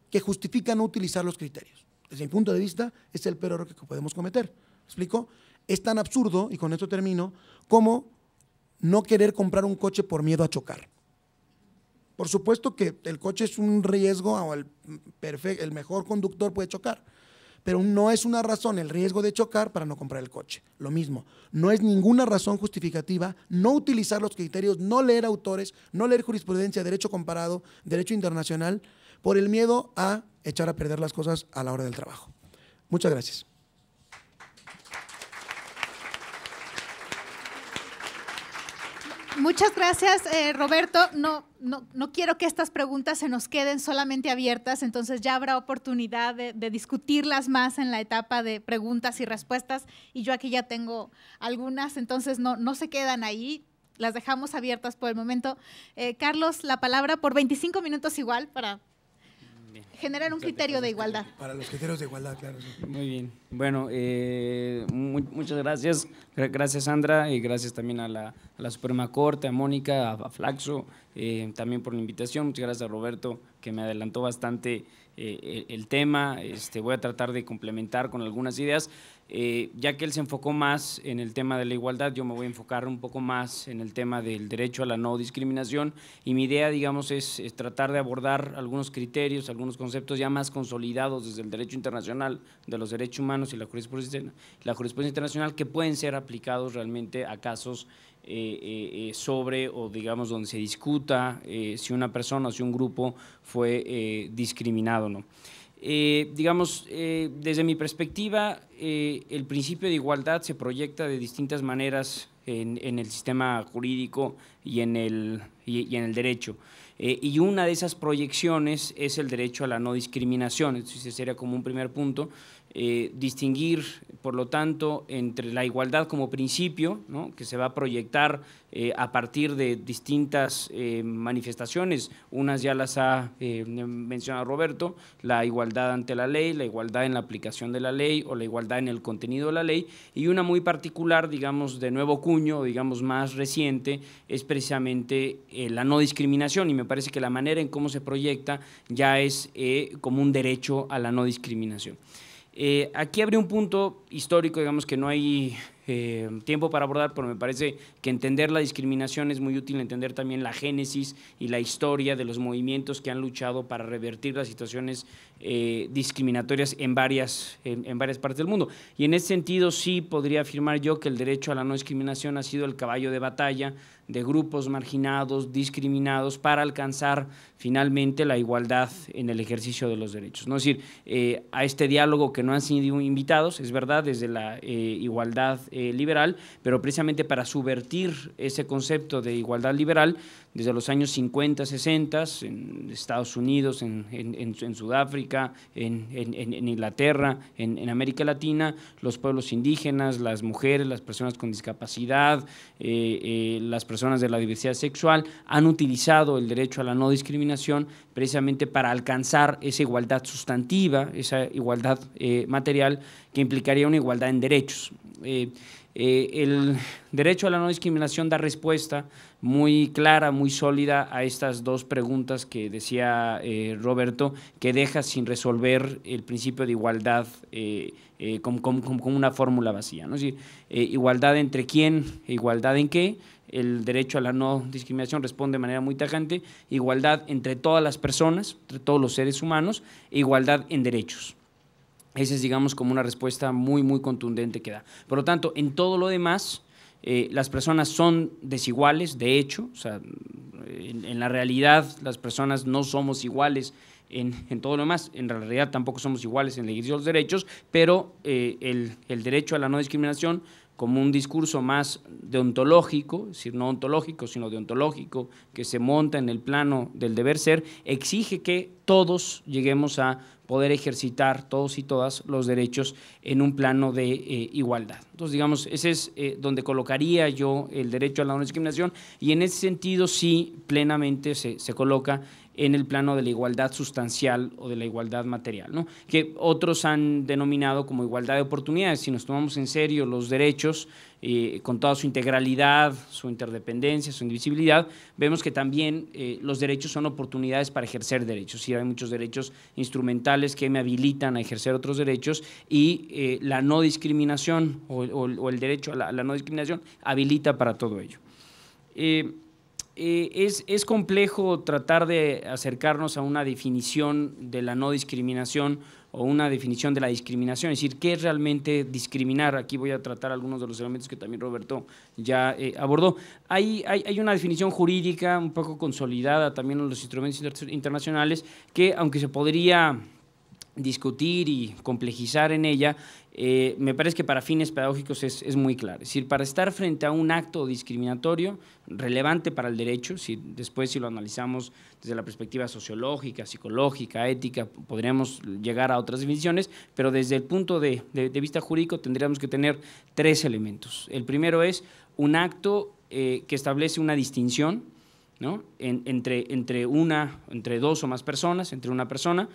que justifica no utilizar los criterios. Desde mi punto de vista, es el peor error que podemos cometer. ¿Me explico? Es tan absurdo, y con esto termino, como no querer comprar un coche por miedo a chocar. Por supuesto que el coche es un riesgo, o el mejor conductor puede chocar, pero no es una razón el riesgo de chocar para no comprar el coche. Lo mismo, no es ninguna razón justificativa no utilizar los criterios, no leer autores, no leer jurisprudencia, derecho comparado, derecho internacional, por el miedo a echar a perder las cosas a la hora del trabajo. Muchas gracias. Muchas gracias, Roberto. No quiero que estas preguntas se nos queden solamente abiertas, entonces ya habrá oportunidad de discutirlas más en la etapa de preguntas y respuestas, y yo aquí ya tengo algunas, entonces no se quedan ahí, las dejamos abiertas por el momento. Carlos, la palabra por 25 minutos igual para generar un criterio de igualdad. Para los criterios de igualdad, claro. Sí. Muy bien. Bueno, muchas gracias. Gracias, Sandra, y gracias también a la Suprema Corte, a Mónica, a Flaxo, también por la invitación. Muchas gracias a Roberto, que me adelantó bastante el tema. Voy a tratar de complementar con algunas ideas. Ya que él se enfocó más en el tema de la igualdad, yo me voy a enfocar un poco más en el tema del derecho a la no discriminación, y mi idea, digamos, es tratar de abordar algunos criterios, algunos conceptos ya más consolidados desde el derecho internacional de los derechos humanos y la jurisprudencia internacional, que pueden ser aplicados realmente a casos sobre, o digamos donde se discuta si una persona o si un grupo fue discriminado o no. Desde mi perspectiva, el principio de igualdad se proyecta de distintas maneras en el sistema jurídico y en el derecho. Y una de esas proyecciones es el derecho a la no discriminación. Entonces, sería como un primer punto, distinguir, por lo tanto, entre la igualdad como principio, ¿no?, que se va a proyectar a partir de distintas manifestaciones. Unas ya las ha mencionado Roberto: la igualdad ante la ley, la igualdad en la aplicación de la ley o la igualdad en el contenido de la ley, y una muy particular, digamos, de nuevo cuño, digamos, más reciente, es precisamente la no discriminación, y me parece que la manera en cómo se proyecta ya es como un derecho a la no discriminación. Aquí habría un punto histórico, digamos, que no hay tiempo para abordar, pero me parece que entender la discriminación es muy útil, entender también la génesis y la historia de los movimientos que han luchado para revertir las situaciones discriminatorias en varias partes del mundo. Y en ese sentido sí podría afirmar yo que el derecho a la no discriminación ha sido el caballo de batalla de grupos marginados, discriminados, para alcanzar finalmente la igualdad en el ejercicio de los derechos, ¿no? Es decir, a este diálogo que no han sido invitados, es verdad, desde la igualdad liberal, pero precisamente para subvertir ese concepto de igualdad liberal, desde los años 50, 60, en Estados Unidos, en Sudáfrica, en Inglaterra, en América Latina, los pueblos indígenas, las mujeres, las personas con discapacidad, las personas de la diversidad sexual han utilizado el derecho a la no discriminación precisamente para alcanzar esa igualdad sustantiva, esa igualdad material, que implicaría una igualdad en derechos. El derecho a la no discriminación da respuesta muy clara, muy sólida a estas dos preguntas que decía Roberto, que deja sin resolver el principio de igualdad como una fórmula vacía, ¿no? Es decir, igualdad entre quién, igualdad en qué. El derecho a la no discriminación responde de manera muy tajante: igualdad entre todas las personas, entre todos los seres humanos, e igualdad en derechos. Esa es, digamos, como una respuesta muy, muy contundente que da. Por lo tanto, en todo lo demás, las personas son desiguales, de hecho, o sea, en la realidad las personas no somos iguales en todo lo demás. En realidad tampoco somos iguales en el ejercicio de los derechos, pero el derecho a la no discriminación, como un discurso más deontológico, es decir, no ontológico, sino deontológico, que se monta en el plano del deber ser, exige que todos lleguemos a poder ejercitar, todos y todas, los derechos en un plano de igualdad. Entonces, digamos, ese es donde colocaría yo el derecho a la no discriminación, y en ese sentido sí plenamente se coloca en el plano de la igualdad sustancial o de la igualdad material, ¿no? Que otros han denominado como igualdad de oportunidades. Si nos tomamos en serio los derechos con toda su integralidad, su interdependencia, su indivisibilidad, vemos que también los derechos son oportunidades para ejercer derechos. Sí, hay muchos derechos instrumentales que me habilitan a ejercer otros derechos y la no discriminación o el derecho a la no discriminación habilita para todo ello. Es complejo tratar de acercarnos a una definición de la no discriminación o una definición de la discriminación, es decir, ¿qué es realmente discriminar? Aquí voy a tratar algunos de los elementos que también Roberto ya abordó. Hay una definición jurídica un poco consolidada también en los instrumentos internacionales que, aunque se podría discutir y complejizar en ella, me parece que para fines pedagógicos es muy claro. Es decir, para estar frente a un acto discriminatorio relevante para el derecho, después si lo analizamos desde la perspectiva sociológica, psicológica, ética, podríamos llegar a otras definiciones, pero desde el punto de vista jurídico tendríamos que tener 3 elementos. El primero es un acto que establece una distinción, ¿no? entre 2 o más personas, entre una persona.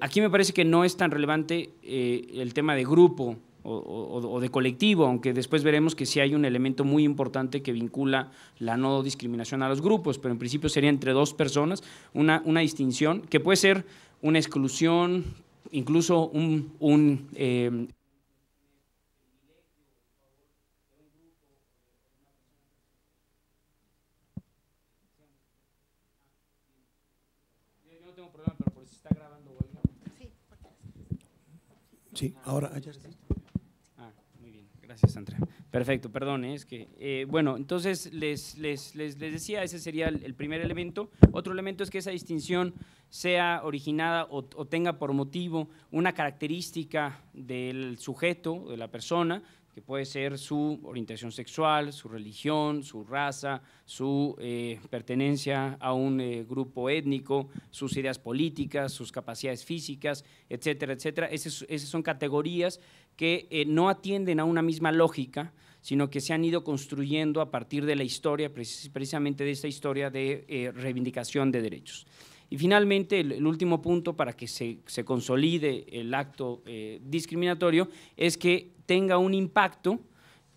Aquí me parece que no es tan relevante el tema de grupo o de colectivo, aunque después veremos que sí hay un elemento muy importante que vincula la no discriminación a los grupos, pero en principio sería entre 2 personas, una distinción que puede ser una exclusión, incluso Sí, ahora. Muy bien, gracias, Andrea. Perfecto, perdón, es que, bueno, entonces les decía, ese sería el primer elemento. Otro elemento es que esa distinción sea originada o tenga por motivo una característica del sujeto, de la persona, que puede ser su orientación sexual, su religión, su raza, su pertenencia a un grupo étnico, sus ideas políticas, sus capacidades físicas, etcétera, etcétera. Esas son categorías que no atienden a una misma lógica, sino que se han ido construyendo a partir de la historia, precisamente de esta historia de reivindicación de derechos. Y finalmente, el último punto para que se consolide el acto discriminatorio es que tenga un impacto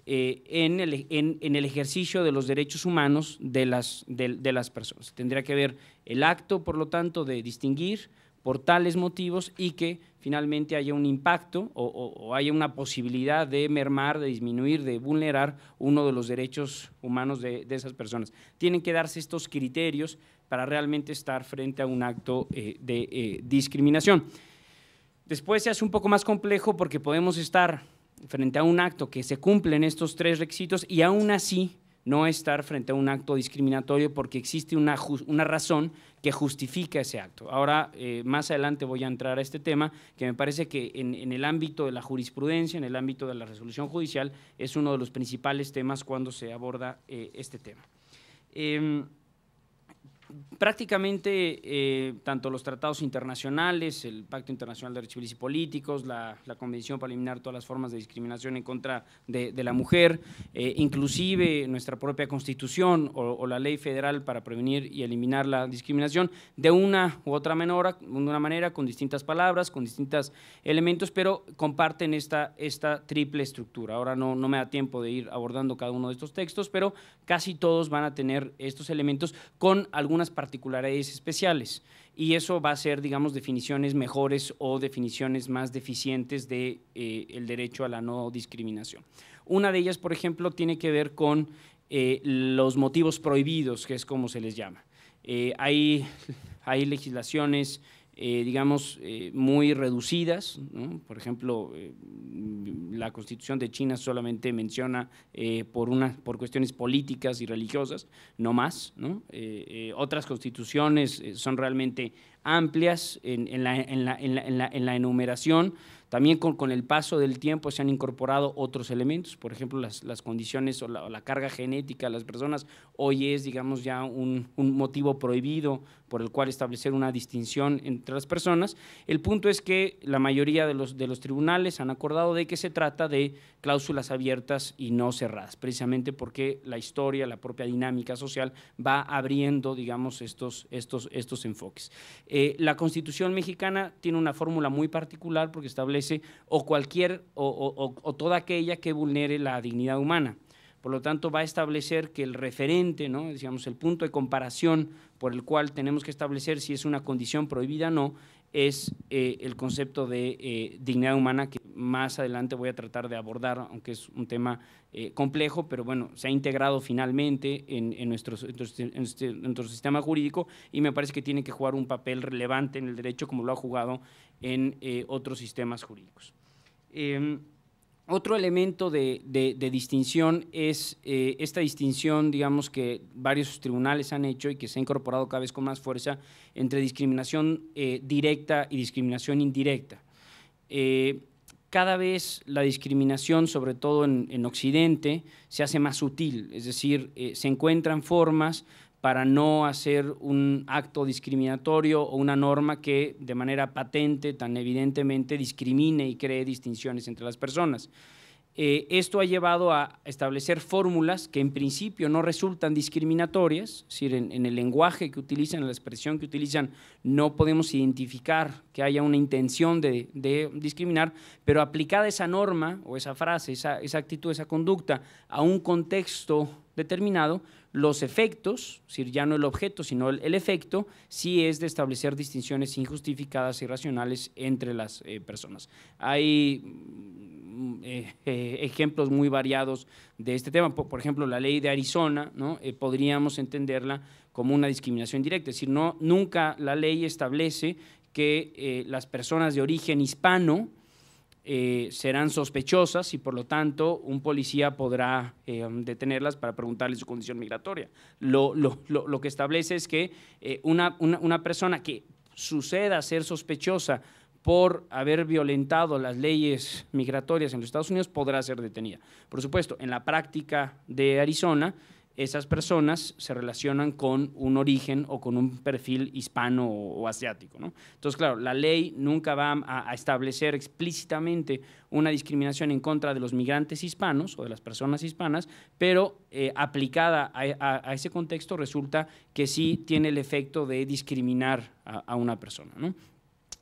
en el ejercicio de los derechos humanos de las personas. Tendría que ver el acto, por lo tanto, de distinguir por tales motivos y que finalmente haya un impacto o haya una posibilidad de mermar, de disminuir, de vulnerar uno de los derechos humanos de esas personas. Tienen que darse estos criterios para realmente estar frente a un acto de discriminación. Después se hace un poco más complejo porque podemos estar frente a un acto que se cumplen estos 3 requisitos y aún así no estar frente a un acto discriminatorio porque existe una razón que justifica ese acto. Ahora, más adelante voy a entrar a este tema, que me parece que en el ámbito de la jurisprudencia, en el ámbito de la resolución judicial, es uno de los principales temas cuando se aborda este tema. Prácticamente tanto los tratados internacionales, el Pacto Internacional de Derechos Civiles y Políticos, la Convención para eliminar todas las formas de discriminación en contra de la mujer, inclusive nuestra propia Constitución o la Ley Federal para prevenir y eliminar la discriminación, de una u otra manera, con distintas palabras, con distintos elementos, pero comparten esta triple estructura. Ahora no me da tiempo de ir abordando cada uno de estos textos, pero casi todos van a tener estos elementos con algunas particularidades especiales y eso va a ser, digamos, definiciones mejores o definiciones más deficientes de el derecho a la no discriminación. Una de ellas, por ejemplo, tiene que ver con los motivos prohibidos, que es como se les llama. Hay legislaciones digamos, muy reducidas, ¿no? Por ejemplo, la Constitución de China solamente menciona por cuestiones políticas y religiosas, no más, ¿no? Otras constituciones son realmente amplias en la enumeración También con el paso del tiempo se han incorporado otros elementos, por ejemplo, las condiciones o la carga genética de las personas hoy es, digamos, ya un motivo prohibido por el cual establecer una distinción entre las personas. El punto es que la mayoría de los tribunales han acordado de que se trata de cláusulas abiertas y no cerradas, precisamente porque la historia, la propia dinámica social va abriendo, digamos, estos enfoques. La Constitución mexicana tiene una fórmula muy particular porque establece o toda aquella que vulnere la dignidad humana. Por lo tanto, va a establecer que el referente, ¿no?, digamos, el punto de comparación por el cual tenemos que establecer si es una condición prohibida o no, es el concepto de dignidad humana, que más adelante voy a tratar de abordar, aunque es un tema complejo, pero bueno, se ha integrado finalmente en nuestro sistema jurídico y me parece que tiene que jugar un papel relevante en el derecho como lo ha jugado en otros sistemas jurídicos. Otro elemento de distinción es esta distinción, digamos, que varios tribunales han hecho y que se ha incorporado cada vez con más fuerza entre discriminación directa y discriminación indirecta. Cada vez la discriminación, sobre todo en Occidente, se hace más sutil, es decir, se encuentran formas para no hacer un acto discriminatorio o una norma que de manera patente, tan evidentemente, discrimine y cree distinciones entre las personas. Esto ha llevado a establecer fórmulas que en principio no resultan discriminatorias, es decir, en el lenguaje que utilizan, en la expresión que utilizan, no podemos identificar que haya una intención de discriminar, pero aplicada esa norma o esa frase, esa actitud, esa conducta a un contexto determinado, los efectos, es decir, ya no el objeto, sino el efecto, sí es de establecer distinciones injustificadas y irracionales entre las personas. Hay ejemplos muy variados de este tema. Por ejemplo, la ley de Arizona, ¿no?, podríamos entenderla como una discriminación directa, es decir, nunca la ley establece que las personas de origen hispano serán sospechosas y por lo tanto un policía podrá detenerlas para preguntarles su condición migratoria. Lo que establece es que una persona que suceda ser sospechosa por haber violentado las leyes migratorias en los Estados Unidos podrá ser detenida. Por supuesto, en la práctica de Arizona, esas personas se relacionan con un origen o con un perfil hispano o asiático, ¿no? Entonces, claro, la ley nunca va a establecer explícitamente una discriminación en contra de los migrantes hispanos o de las personas hispanas, pero aplicada a ese contexto resulta que sí tiene el efecto de discriminar a una persona, ¿no?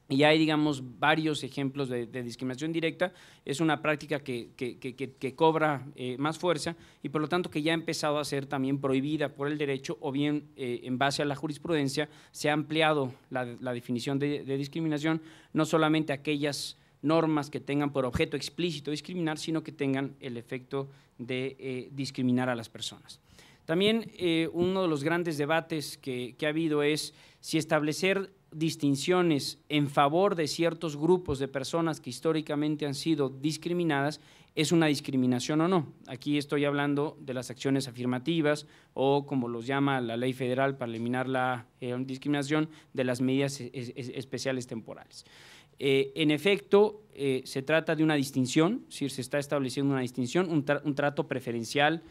Y hay, digamos, varios ejemplos de discriminación directa. Es una práctica que cobra más fuerza y por lo tanto que ya ha empezado a ser también prohibida por el derecho o bien en base a la jurisprudencia se ha ampliado la definición de discriminación, no solamente a aquellas normas que tengan por objeto explícito discriminar, sino que tengan el efecto de discriminar a las personas. También uno de los grandes debates que ha habido es si establecer distinciones en favor de ciertos grupos de personas que históricamente han sido discriminadas es una discriminación o no. Aquí estoy hablando de las acciones afirmativas o, como los llama la ley federal para eliminar la discriminación, de las medidas especiales temporales. En efecto, se trata de una distinción, es decir, se está estableciendo una distinción, un trato preferencial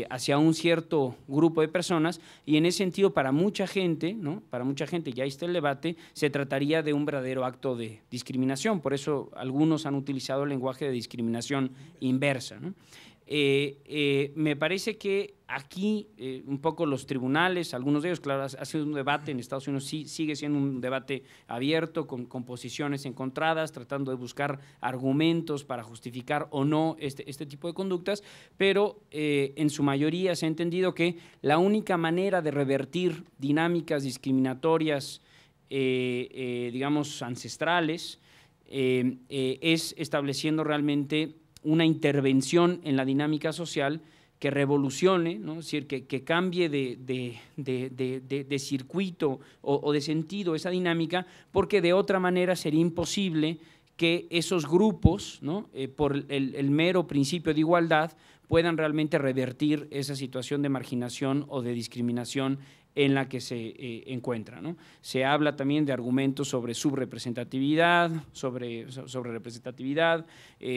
hacia un cierto grupo de personas y en ese sentido para mucha gente, ¿no?, para mucha gente, ya está el debate, se trataría de un verdadero acto de discriminación, por eso algunos han utilizado el lenguaje de discriminación inversa, ¿no? Me parece que aquí un poco los tribunales, algunos de ellos, claro, ha sido un debate en Estados Unidos, sí, sigue siendo un debate abierto con posiciones encontradas, tratando de buscar argumentos para justificar o no este tipo de conductas, pero en su mayoría se ha entendido que la única manera de revertir dinámicas discriminatorias, digamos, ancestrales, es estableciendo realmente una intervención en la dinámica social que revolucione, ¿no?, es decir, que cambie de circuito o de sentido esa dinámica, porque de otra manera sería imposible que esos grupos, ¿no?, por el mero principio de igualdad, puedan realmente revertir esa situación de marginación o de discriminación en la que se encuentra, ¿no? Se habla también de argumentos sobre subrepresentatividad, sobre representatividad,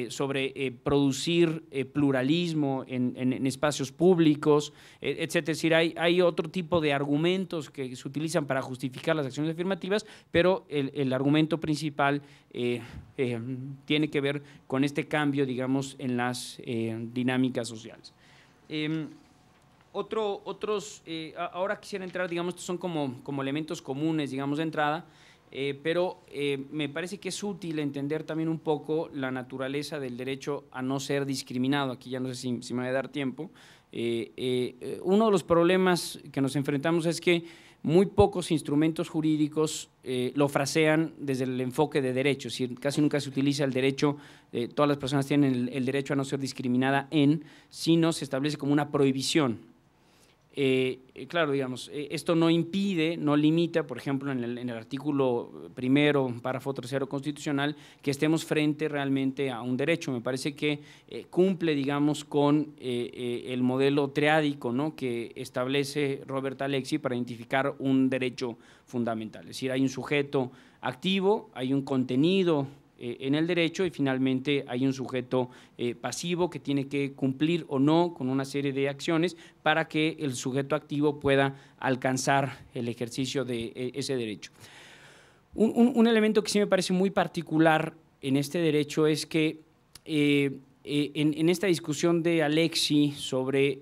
sobre producir pluralismo en espacios públicos, etcétera. Es decir, hay otro tipo de argumentos que se utilizan para justificar las acciones afirmativas, pero el argumento principal tiene que ver con este cambio, digamos, en las dinámicas sociales. Ahora quisiera entrar, digamos, estos son como elementos comunes, digamos, de entrada, pero me parece que es útil entender también un poco la naturaleza del derecho a no ser discriminado. Aquí ya no sé si me va a dar tiempo. Uno de los problemas que nos enfrentamos es que muy pocos instrumentos jurídicos lo frasean desde el enfoque de derecho, es decir, casi nunca se utiliza el derecho, todas las personas tienen el derecho a no ser discriminada sino se establece como una prohibición. Claro, digamos, esto no impide, no limita, por ejemplo, en el artículo primero, párrafo tercero constitucional, que estemos frente realmente a un derecho. Me parece que cumple, digamos, con el modelo triádico, ¿no?, que establece Robert Alexy para identificar un derecho fundamental. Es decir, hay un sujeto activo, hay un contenido en el derecho y finalmente hay un sujeto pasivo que tiene que cumplir o no con una serie de acciones para que el sujeto activo pueda alcanzar el ejercicio de ese derecho. Un elemento que sí me parece muy particular en este derecho es que en esta discusión de Alexy sobre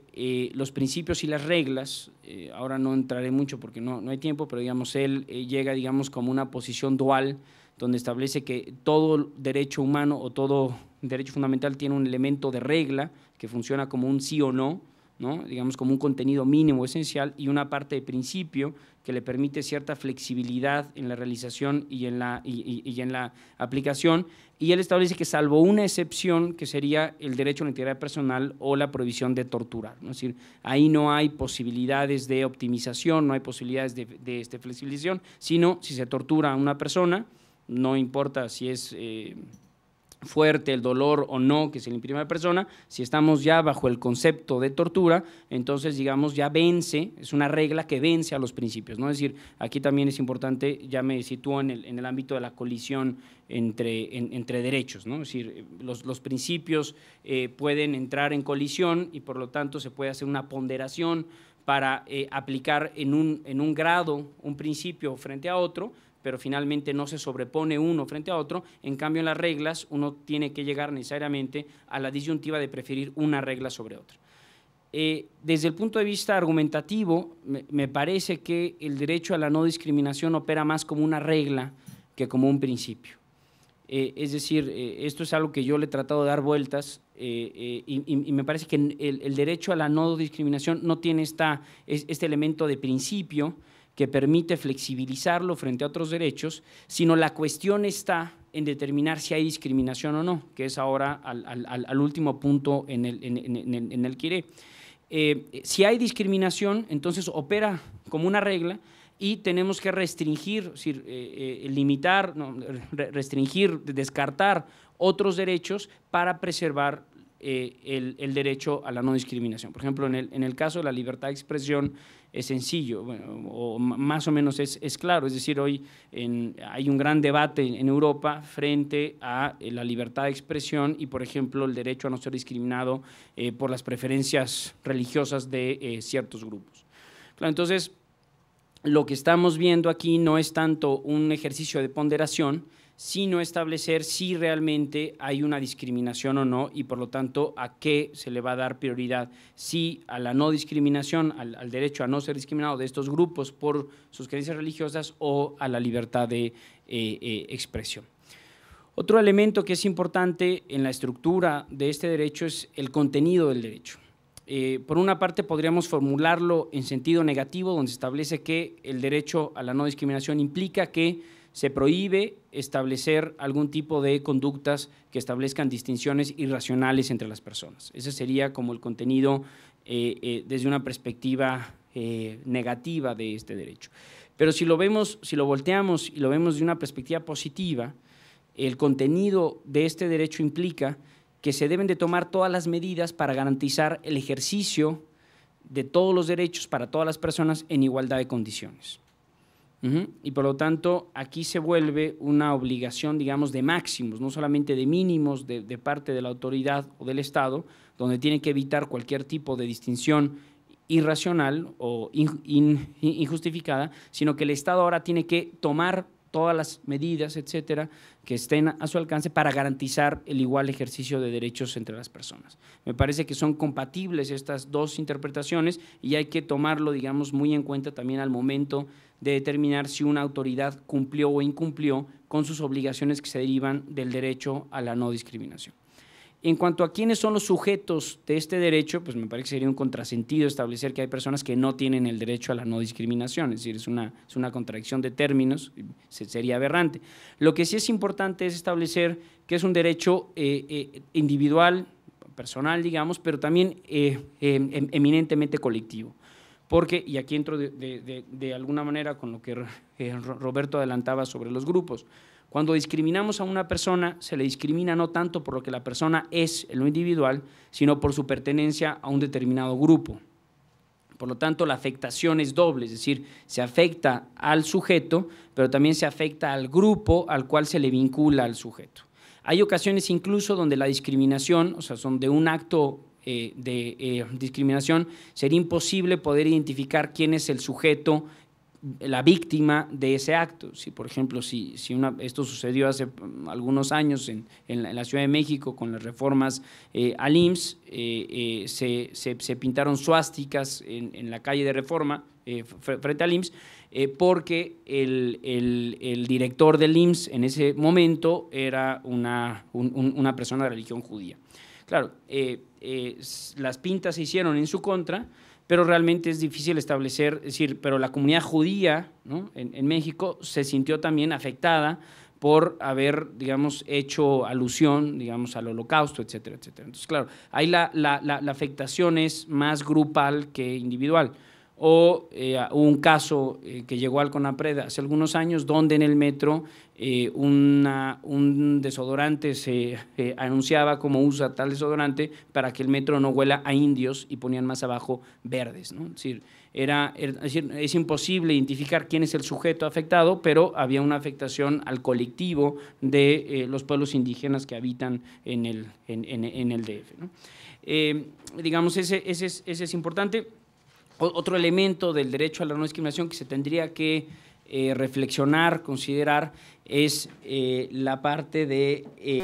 los principios y las reglas, ahora no entraré mucho porque no hay tiempo, pero digamos él llega, digamos, como una posición dual, donde establece que todo derecho humano o todo derecho fundamental tiene un elemento de regla que funciona como un sí o no, ¿no?, digamos como un contenido mínimo esencial, y una parte de principio que le permite cierta flexibilidad en la realización y en la aplicación, y él establece que salvo una excepción que sería el derecho a la integridad personal o la prohibición de torturar, ¿no? Es decir, ahí no hay posibilidades de optimización, no hay posibilidades de flexibilización, sino si se tortura a una persona, no importa si es fuerte el dolor o no que se le imprime a la persona, si estamos ya bajo el concepto de tortura, entonces, digamos, ya vence, es una regla que vence a los principios, ¿no? Es decir, aquí también es importante, ya me sitúo en el ámbito de la colisión entre derechos, ¿no? Es decir, los principios pueden entrar en colisión y por lo tanto se puede hacer una ponderación para aplicar en un grado un principio frente a otro, pero finalmente no se sobrepone uno frente a otro. En cambio, en las reglas uno tiene que llegar necesariamente a la disyuntiva de preferir una regla sobre otra. Desde el punto de vista argumentativo, me parece que el derecho a la no discriminación opera más como una regla que como un principio. Es decir, esto es algo que yo le he tratado de dar vueltas y me parece que el derecho a la no discriminación no tiene este elemento de principio que permite flexibilizarlo frente a otros derechos, sino la cuestión está en determinar si hay discriminación o no, que es ahora al último punto en el que iré. Si hay discriminación, entonces opera como una regla y tenemos que restringir, es decir, limitar, restringir, descartar otros derechos para preservar el derecho a la no discriminación. Por ejemplo, en el caso de la libertad de expresión es sencillo, bueno, o más o menos es claro, es decir, hoy hay un gran debate en Europa frente a la libertad de expresión y, por ejemplo, el derecho a no ser discriminado por las preferencias religiosas de ciertos grupos. Claro, entonces, lo que estamos viendo aquí no es tanto un ejercicio de ponderación, sino establecer si realmente hay una discriminación o no y, por lo tanto, a qué se le va a dar prioridad, si a la no discriminación, al derecho a no ser discriminado de estos grupos por sus creencias religiosas o a la libertad de expresión. Otro elemento que es importante en la estructura de este derecho es el contenido del derecho. Por una parte, podríamos formularlo en sentido negativo, donde se establece que el derecho a la no discriminación implica que se prohíbe establecer algún tipo de conductas que establezcan distinciones irracionales entre las personas. Ese sería como el contenido desde una perspectiva negativa de este derecho. Pero si lo volteamos y lo vemos de una perspectiva positiva, el contenido de este derecho implica que se deben de tomar todas las medidas para garantizar el ejercicio de todos los derechos para todas las personas en igualdad de condiciones. Y por lo tanto, aquí se vuelve una obligación, digamos, de máximos, no solamente de mínimos de parte de la autoridad o del Estado, donde tiene que evitar cualquier tipo de distinción irracional o injustificada, sino que el Estado ahora tiene que tomar todas las medidas, etcétera, que estén a su alcance para garantizar el igual ejercicio de derechos entre las personas. Me parece que son compatibles estas dos interpretaciones y hay que tomarlo, digamos, muy en cuenta también al momento de determinar si una autoridad cumplió o incumplió con sus obligaciones que se derivan del derecho a la no discriminación. En cuanto a quiénes son los sujetos de este derecho, pues me parece que sería un contrasentido establecer que hay personas que no tienen el derecho a la no discriminación, es decir, es una contradicción de términos, sería aberrante. Lo que sí es importante es establecer que es un derecho individual, personal, digamos, pero también eminentemente colectivo. Porque, y aquí entro de alguna manera con lo que Roberto adelantaba sobre los grupos, cuando discriminamos a una persona, se le discrimina no tanto por lo que la persona es en lo individual, sino por su pertenencia a un determinado grupo. Por lo tanto, la afectación es doble, es decir, se afecta al sujeto, pero también se afecta al grupo al cual se le vincula al sujeto. Hay ocasiones incluso donde la discriminación, o sea, son de un acto de discriminación, sería imposible poder identificar quién es el sujeto, la víctima de ese acto. Si, por ejemplo, esto sucedió hace algunos años en la Ciudad de México con las reformas al IMSS, se pintaron suásticas en la calle de Reforma frente al IMSS, porque el director del IMSS en ese momento era una persona de religión judía. Claro, las pintas se hicieron en su contra, pero realmente es difícil establecer, es decir, pero la comunidad judía, ¿no?, en México se sintió también afectada por haber, digamos, hecho alusión, digamos, al Holocausto, etcétera, etcétera. Entonces, claro, ahí la afectación es más grupal que individual. O hubo un caso que llegó al CONAPRED hace algunos años, donde en el metro un desodorante se anunciaba como usa tal desodorante para que el metro no huela a indios, y ponían más abajo verdes, ¿no? Es decir, es imposible identificar quién es el sujeto afectado, pero había una afectación al colectivo de los pueblos indígenas que habitan en el DF, ¿no? Digamos, ese es importante. Otro elemento del derecho a la no discriminación que se tendría que reflexionar, considerar, es la parte de